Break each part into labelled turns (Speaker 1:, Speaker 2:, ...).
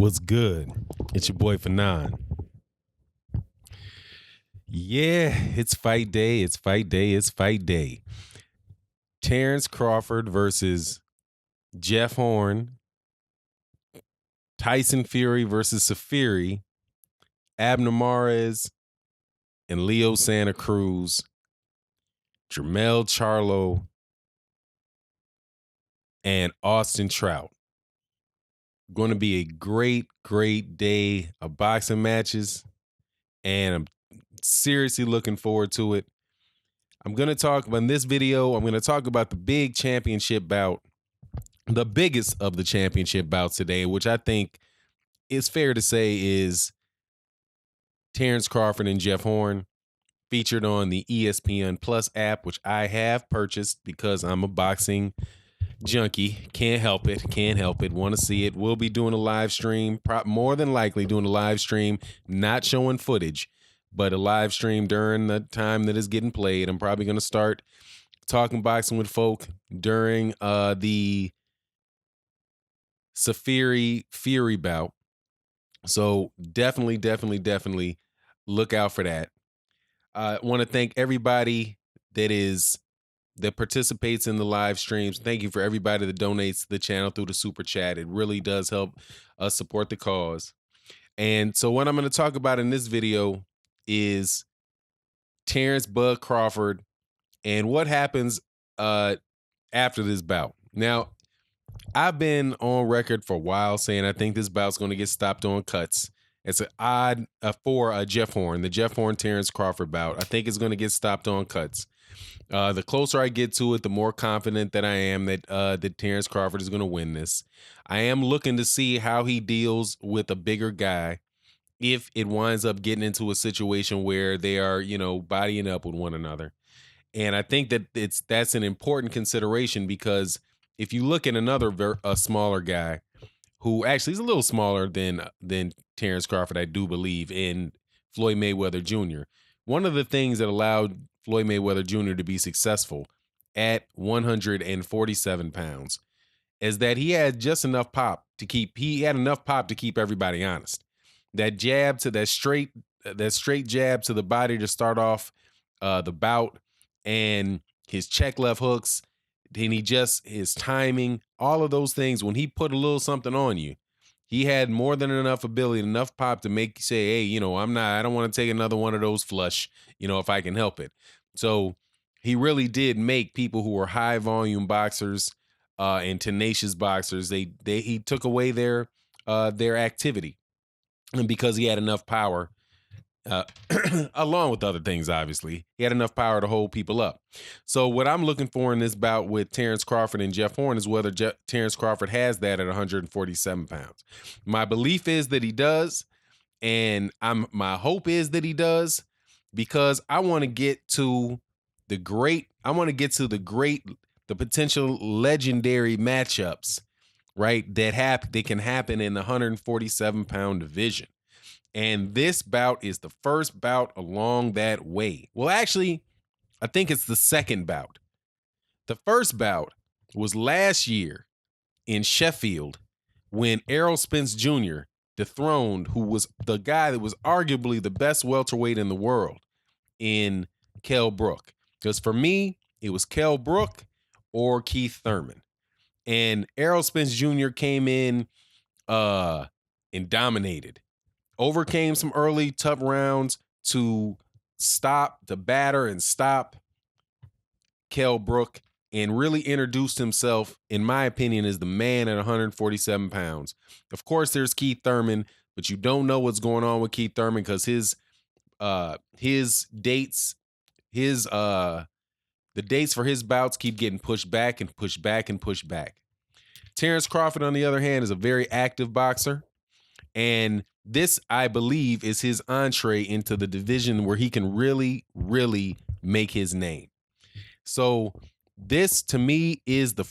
Speaker 1: What's good? It's your boy Fanon. Yeah, it's fight day. It's fight day. It's fight day. Terence Crawford versus Jeff Horn. Tyson Fury versus Safiri. Abner Mares and Leo Santa Cruz. Jermell Charlo and Austin Trout. Going to be a great, great day of boxing matches. And I'm seriously looking forward to it. I'm going to talk about in this video, I'm going to talk about the big championship bout, the biggest of the championship bouts today, which I think is fair to say is Terence Crawford and Jeff Horn, featured on the ESPN Plus app, which I have purchased because I'm a boxing junkie. Can't help it. Can't help it. Want to see it. We'll be doing a live stream, more than likely doing a live stream, not showing footage, but a live stream during the time that is getting played. I'm probably going to start talking boxing with folk during the Safiri Fury bout. So definitely look out for that. I want to thank everybody that participates in the live streams. Thank you for everybody that donates to the channel through the super chat. It really does help us support the cause. And so what I'm going to talk about in this video is Terence Bud Crawford and what happens after this bout. Now, I've been on record for a while saying I think this bout's going to get stopped on cuts. It's an odd for Jeff Horn, the Jeff Horn Terence Crawford bout. I think it's going to get stopped on cuts. The closer I get to it, the more confident that I am that Terence Crawford is going to win this. I am looking to see how he deals with a bigger guy if it winds up getting into a situation where they are, bodying up with one another. And I think that that's an important consideration because if you look at another smaller guy who actually is a little smaller than Terence Crawford, I do believe, in Floyd Mayweather Jr. One of the things that allowed Floyd Mayweather Jr. to be successful at 147 pounds is that he had just enough pop to keep everybody honest. That jab to that straight jab to the body to start off the bout, and his check left hooks, then his timing, all of those things, when he put a little something on you, he had more than enough ability, enough pop to make you say, hey, I don't want to take another one of those flush, if I can help it. So he really did make people who were high volume boxers and tenacious boxers, he took away their activity. And because he had enough power, along with other things, obviously, he had enough power to hold people up. So what I'm looking for in this bout with Terence Crawford and Jeff Horn is whether Terence Crawford has that at 147 pounds. My belief is that he does, and my hope is that he does, because I want to get to the potential legendary matchups, right? That can happen in the 147 pound division. And this bout is the first bout along that way. Well, actually, I think it's the second bout. The first bout was last year in Sheffield when Errol Spence Jr. dethroned, who was the guy that was arguably the best welterweight in the world, in Kell Brook. Because for me, it was Kell Brook or Keith Thurman. And Errol Spence Jr. came in and dominated. Overcame some early tough rounds to batter and stop Kell Brook, and really introduced himself, in my opinion, as the man at 147 pounds. Of course, there's Keith Thurman, but you don't know what's going on with Keith Thurman because the dates for his bouts keep getting pushed back and pushed back and pushed back. Terence Crawford, on the other hand, is a very active boxer. And this, I believe, is his entree into the division where he can really, really make his name. So this, to me, is the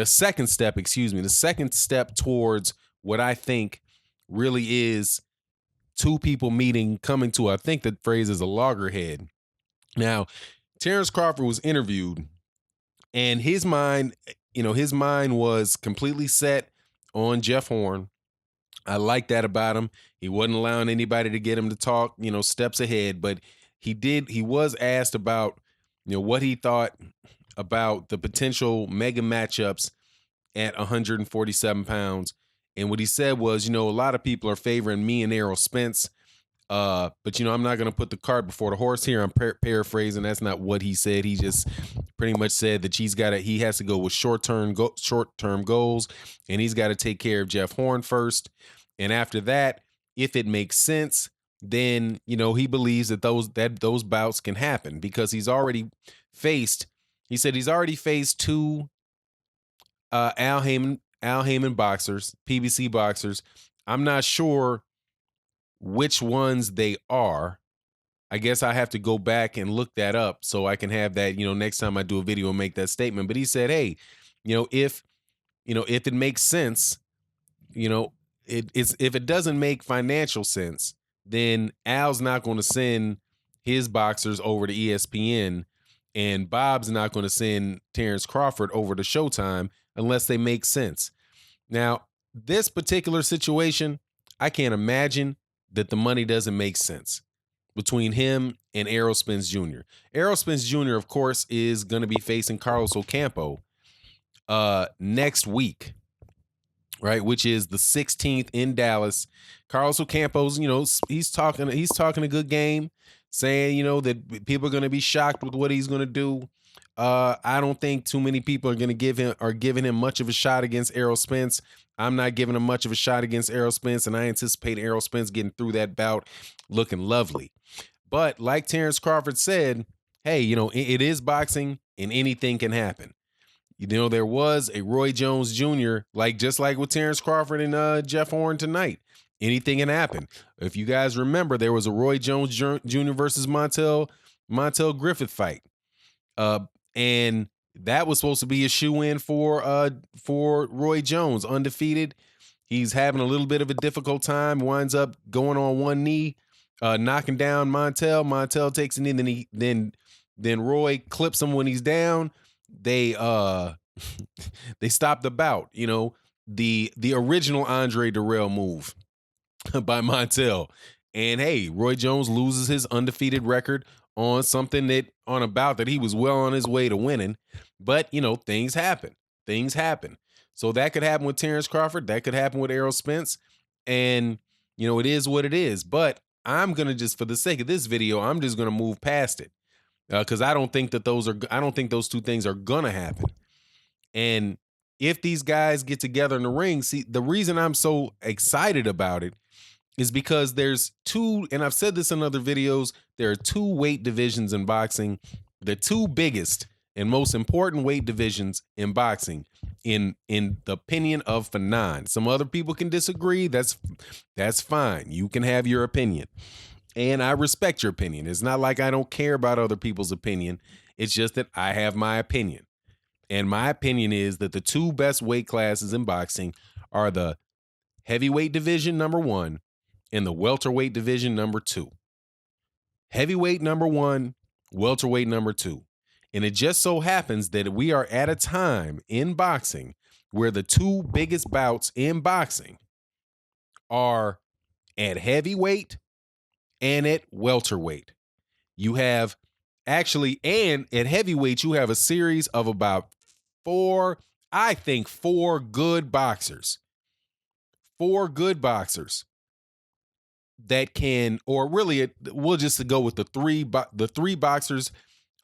Speaker 1: second step towards what I think really is two people meeting, coming to, I think the phrase is a loggerhead. Now, Terence Crawford was interviewed, and his mind was completely set on Jeff Horn. I like that about him. He wasn't allowing anybody to get him to talk, steps ahead, but he was asked about, what he thought about the potential mega matchups at 147 pounds. And what he said was, a lot of people are favoring me and Errol Spence. But I'm not going to put the cart before the horse here. I'm paraphrasing. That's not what he said. He just pretty much said that he has to go with short-term goals, and he's got to take care of Jeff Horn first. And after that, if it makes sense, then, he believes that those bouts can happen because he said he's already faced two Al Heyman boxers, PBC boxers. I'm not sure which ones they are. I guess I have to go back and look that up so I can have that, next time I do a video and make that statement. But he said, hey, if it makes sense, if it doesn't make financial sense, then Al's not going to send his boxers over to ESPN, and Bob's not going to send Terence Crawford over to Showtime unless they make sense. Now, this particular situation, I can't imagine that the money doesn't make sense between him and Errol Spence Jr. Errol Spence Jr., of course, is going to be facing Carlos Ocampo next week, right? Which is the 16th in Dallas. Carlos Ocampo's, he's talking a good game, saying, that people are going to be shocked with what he's going to do. I don't think too many people are going to giving him much of a shot against Errol Spence. I'm not giving him much of a shot against Errol Spence, and I anticipate Errol Spence getting through that bout looking lovely. But like Terence Crawford said, hey, it is boxing and anything can happen. There was a Roy Jones Jr., just like with Terence Crawford and Jeff Horn tonight. Anything can happen. If you guys remember, there was a Roy Jones Jr. versus Montel Griffith fight. And that was supposed to be a shoe-in for Roy Jones, undefeated. He's having a little bit of a difficult time, winds up going on one knee, knocking down Montel. Montel takes a knee, then Roy clips him when he's down. They stop the bout, the original Andre Dirrell move by Montel. And hey, Roy Jones loses his undefeated record on a bout that he was well on his way to winning. But, things happen. So that could happen with Terence Crawford. That could happen with Errol Spence. And, it is what it is. But I'm going to for the sake of this video, I'm just going to move past it. Because I don't think those two things are going to happen. And if these guys get together in the ring, see, the reason I'm so excited about it is because there's two, and I've said this in other videos, there are two weight divisions in boxing, the two biggest and most important weight divisions in boxing, in the opinion of Fanon. Some other people can disagree. That's fine. You can have your opinion. And I respect your opinion. It's not like I don't care about other people's opinion. It's just that I have my opinion. And my opinion is that the two best weight classes in boxing are the heavyweight division, number 1, and the welterweight division, number 2. Heavyweight, number 1, welterweight, number 2. And it just so happens that we are at a time in boxing where the two biggest bouts in boxing are at heavyweight and at welterweight. You have and at heavyweight, you have a series of about four good boxers. 4 good boxers that can, or really, we'll just go with the three boxers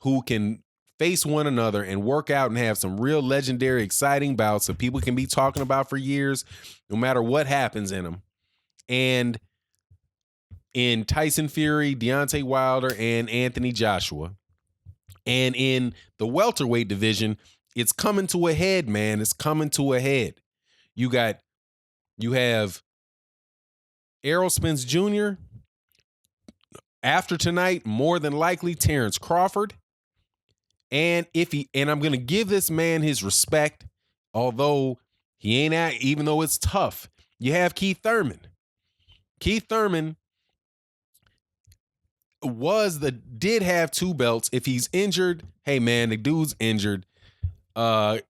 Speaker 1: who can face one another and work out and have some real legendary, exciting bouts that people can be talking about for years, no matter what happens in them. And in Tyson Fury, Deontay Wilder, and Anthony Joshua. And in the welterweight division, it's coming to a head, man. It's coming to a head. You have Errol Spence Jr. After tonight, more than likely Terence Crawford. And I'm going to give this man his respect, although even though it's tough. You have Keith Thurman. Keith Thurman did have 2 belts. If he's injured, hey man, the dude's injured. God,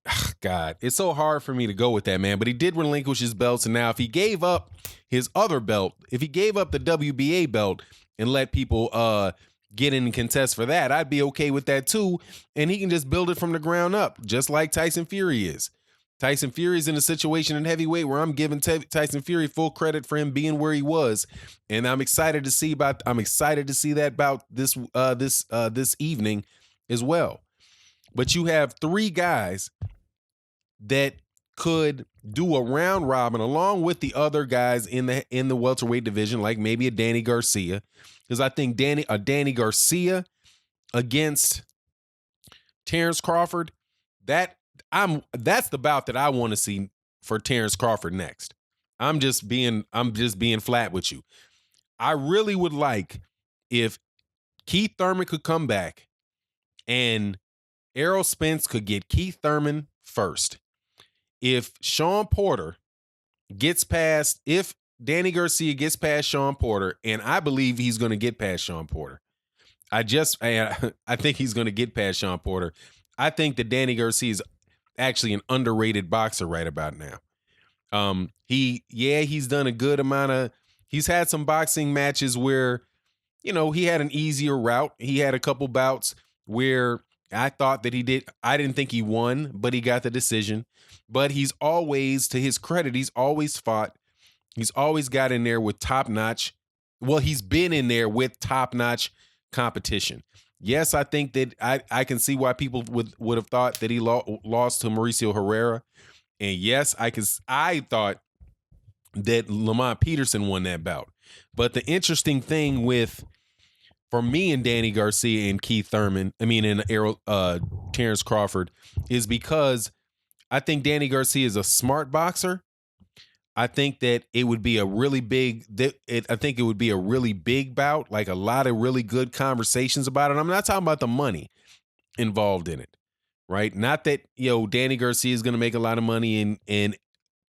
Speaker 1: it's so hard for me to go with that, man. But he did relinquish his belts, and now if he gave up his other belt, if he gave up the WBA belt and let people get in and contest for that, I'd be okay with that too. And he can just build it from the ground up, just like Tyson Fury is. Tyson Fury is in a situation in heavyweight where I'm giving Tyson Fury full credit for him being where he was, and I'm excited to see that about this evening as well. But you have three guys that could do a round robin along with the other guys in the welterweight division, like maybe a Danny Garcia, because I think Danny Garcia against Terence Crawford, that's the bout that I want to see for Terence Crawford next. I'm just being flat with you. I really would like if Keith Thurman could come back and Errol Spence could get Keith Thurman first. If Danny Garcia gets past Sean Porter, and I believe he's going to get past Sean Porter. I think he's going to get past Sean Porter. I think that Danny Garcia is actually an underrated boxer right about now. He's done a good amount he's had some boxing matches where, he had an easier route. He had a couple bouts where I thought that I didn't think he won, but he got the decision. But he's always, to his credit, he's always fought. He's always got in there with top-notch. Well, he's been in there with top-notch competition. Yes, I think that I can see why people would have thought that he lost to Mauricio Herrera. And yes, I thought that Lamont Peterson won that bout. But the interesting thing for me and Danny Garcia and Terence Crawford is because I think Danny Garcia is a smart boxer. I think that it would be a really big bout, like a lot of really good conversations about it. I'm not talking about the money involved in it, right? Not that, Danny Garcia is going to make a lot of money and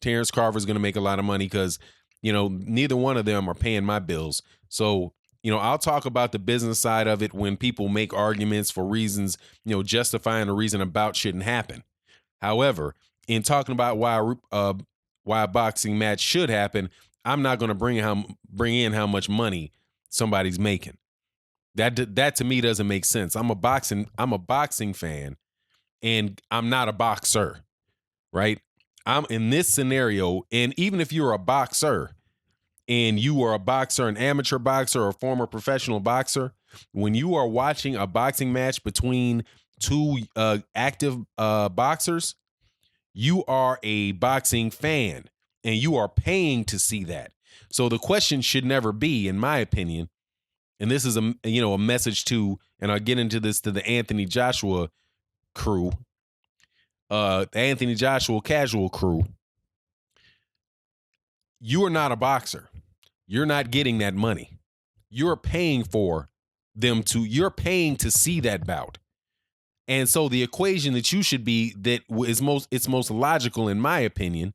Speaker 1: Terence Crawford is going to make a lot of money because, neither one of them are paying my bills. So, I'll talk about the business side of it when people make arguments for reasons, justifying a reason a bout shouldn't happen. However, in talking about why a boxing match should happen, I'm not going to bring in how much money somebody's making. That to me doesn't make sense. I'm a boxing fan, and I'm not a boxer, right? I'm in this scenario, and even if you're a boxer and you are a boxer, an amateur boxer or a former professional boxer, when you are watching a boxing match between two active boxers, you are a boxing fan and you are paying to see that. So the question should never be, in my opinion, and this is a message to, and I'll get into this to the Anthony Joshua crew, the Anthony Joshua casual crew. You are not a boxer. You're not getting that money. You're paying you're paying to see that bout. And so the equation that you should be, it's most logical, in my opinion,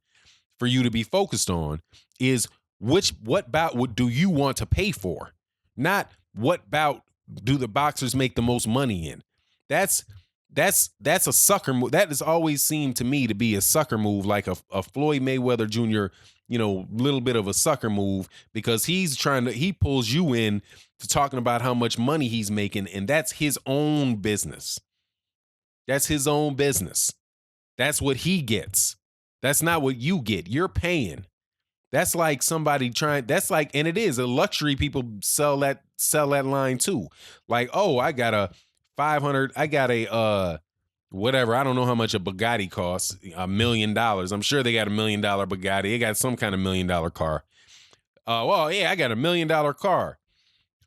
Speaker 1: for you to be focused on is what bout do you want to pay for? Not what bout do the boxers make the most money in. That's a sucker move. That has always seemed to me to be a sucker move, like a Floyd Mayweather Jr., little bit of a sucker move, because he pulls you in to talking about how much money he's making, and that's his own business. That's his own business. That's what he gets. That's not what you get. You're paying. That's like somebody and it is a luxury. People sell that line too. Like, oh, I got a whatever. I don't know how much a Bugatti costs. $1 million. I'm sure they got $1 million Bugatti. They got some kind of $1 million car. Well, yeah, I got $1 million car.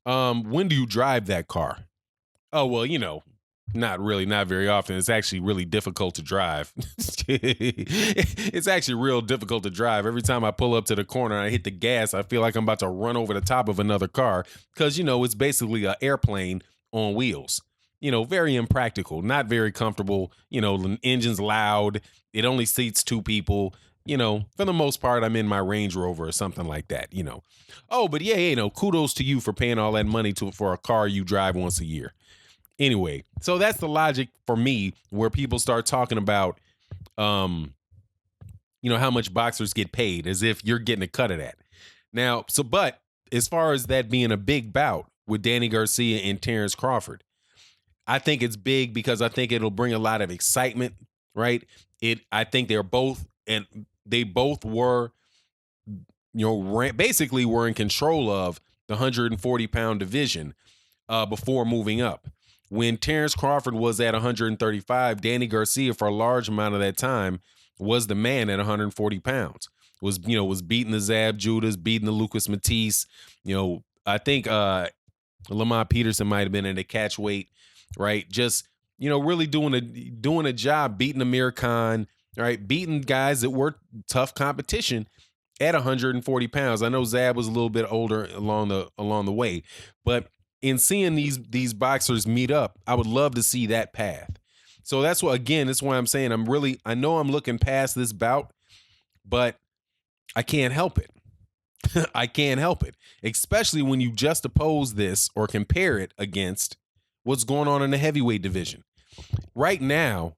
Speaker 1: When do you drive that car? Oh, well, not really, not very often. It's actually really difficult to drive. It's actually real difficult to drive. Every time I pull up to the corner and I hit the gas, I feel like I'm about to run over the top of another car because, it's basically an airplane on wheels. Very impractical, not very comfortable. The engine's loud. It only seats two people. For the most part, I'm in my Range Rover or something like that, Oh, but yeah, kudos to you for paying all that money for a car you drive once a year. Anyway, so that's the logic for me where people start talking about, how much boxers get paid as if you're getting a cut of that. Now, but as far as that being a big bout with Danny Garcia and Terence Crawford, I think it's big because I think it'll bring a lot of excitement, right? I think they both were, basically were in control of the 140-pound division before moving up. When Terence Crawford was at 135, Danny Garcia for a large amount of that time was the man at 140 pounds. Was beating the Zab Judas, beating the Lucas Matisse. I think Lamont Peterson might have been in the catch weight, right? Just really doing a job, beating Amir Khan, right? Beating guys that were tough competition at 140 pounds. I know Zab was a little bit older along the way, but in seeing these boxers meet up, I would love to see that path. So that's why I'm saying I know I'm looking past this bout, but I can't help it. I can't help it, especially when you juxtapose this or compare it against what's going on in the heavyweight division. Right now,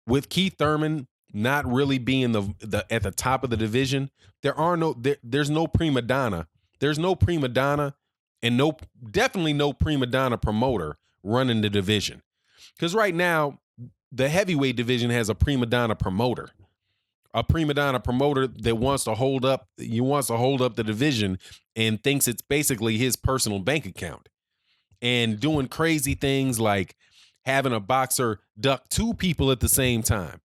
Speaker 1: with Keith Thurman not really being the at the top of the division, there's no prima donna. There's no prima donna and definitely no prima donna promoter running the division. Because right now, the heavyweight division has a prima donna promoter. A prima donna promoter that wants to hold up the division and thinks it's basically his personal bank account. And doing crazy things like having a boxer duck two people at the same time.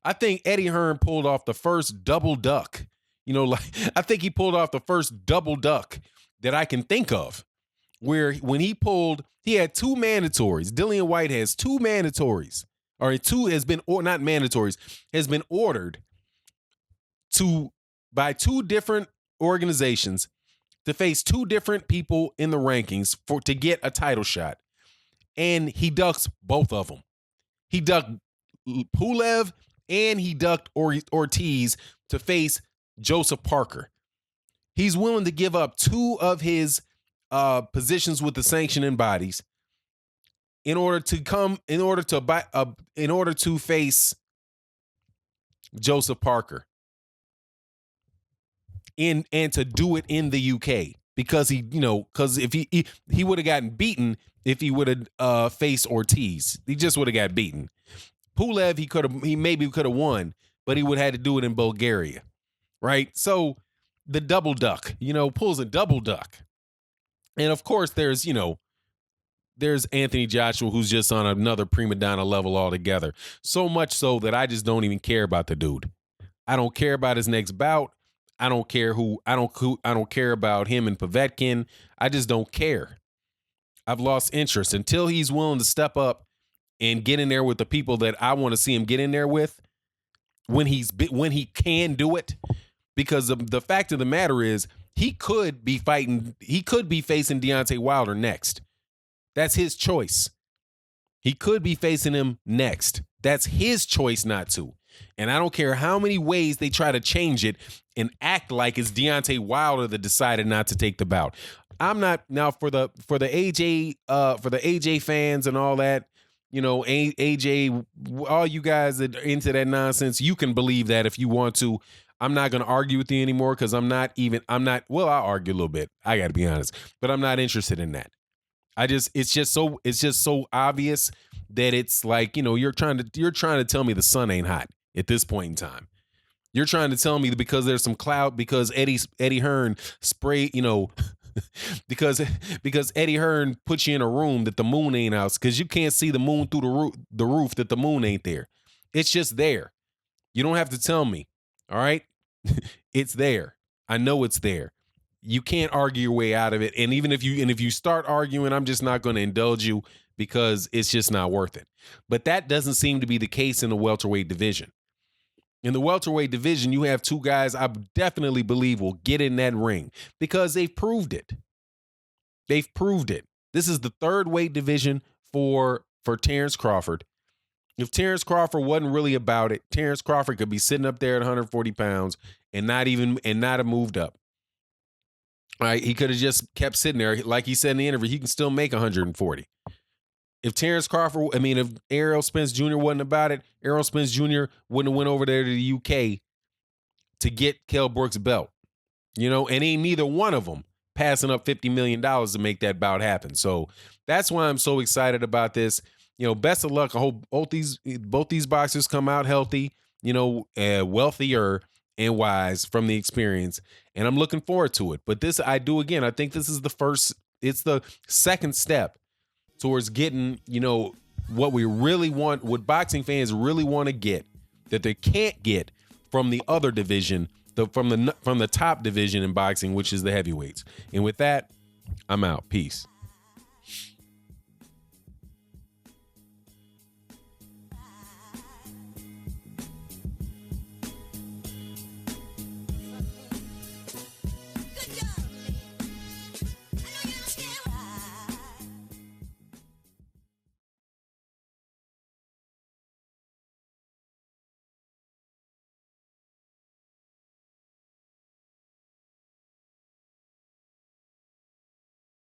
Speaker 1: I think Eddie Hearn pulled off the first double duck. I think he pulled off the first double duck that I can think of, where when he had two mandatories. Dillian White has two mandatories, or two has been, or not mandatories, has been ordered by two different organizations to face two different people in the rankings to get a title shot. And he ducks both of them. He ducked Pulev and he ducked Ortiz to face Joseph Parker. He's willing to give up two of his positions with the sanctioning bodies in order to face Joseph Parker. And to do it in the UK, because if he would have gotten beaten if he would have faced Ortiz. He just would have got beaten. Pulev, he maybe could have won, but he would have had to do it in Bulgaria, right? So the double duck, pulls a double duck. And of course there's Anthony Joshua, who's just on another prima donna level altogether. So much so that I just don't even care about the dude. I don't care about his next bout. I don't care I don't care about him and Povetkin. I just don't care. I've lost interest until he's willing to step up and get in there with the people that I want to see him get in there with when he can do it. Because the fact of the matter is, he could be facing Deontay Wilder next. That's his choice. He could be facing him next. That's his choice not to. And I don't care how many ways they try to change it and act like it's Deontay Wilder that decided not to take the bout. I'm not now for the AJ fans and all that. AJ, all you guys that are into that nonsense, you can believe that if you want to. I'm not going to argue with you anymore because I'll argue a little bit. I got to be honest, but I'm not interested in that. It's just so obvious that it's like, you're trying to tell me the sun ain't hot at this point in time. You're trying to tell me that because there's some cloud, because Eddie Hearn sprayed, because Eddie Hearn puts you in a room that the moon ain't out, because you can't see the moon through the roof that the moon ain't there. It's just there. You don't have to tell me. All right. It's there. I know it's there. You can't argue your way out of it. And even if you start arguing, I'm just not going to indulge you because it's just not worth it. But that doesn't seem to be the case in the welterweight division. In the welterweight division, you have two guys I definitely believe will get in that ring because they've proved it. They've proved it. This is the third weight division for Terence Crawford. If Terence Crawford wasn't really about it, Terence Crawford could be sitting up there at 140 pounds and not have moved up. All right, he could have just kept sitting there. Like he said in the interview, he can still make 140. If Errol Spence Jr. wasn't about it, Errol Spence Jr. wouldn't have went over there to the UK to get Kell Brook's belt. and ain't neither one of them passing up $50 million to make that bout happen. So that's why I'm so excited about this. Best of luck. I hope both these boxers come out healthy, wealthier and wise from the experience. And I'm looking forward to it. But I think this is it's the second step towards getting, what we really want, what boxing fans really want to get, that they can't get from the other division, from the top division in boxing, which is the heavyweights. And with that, I'm out. Peace.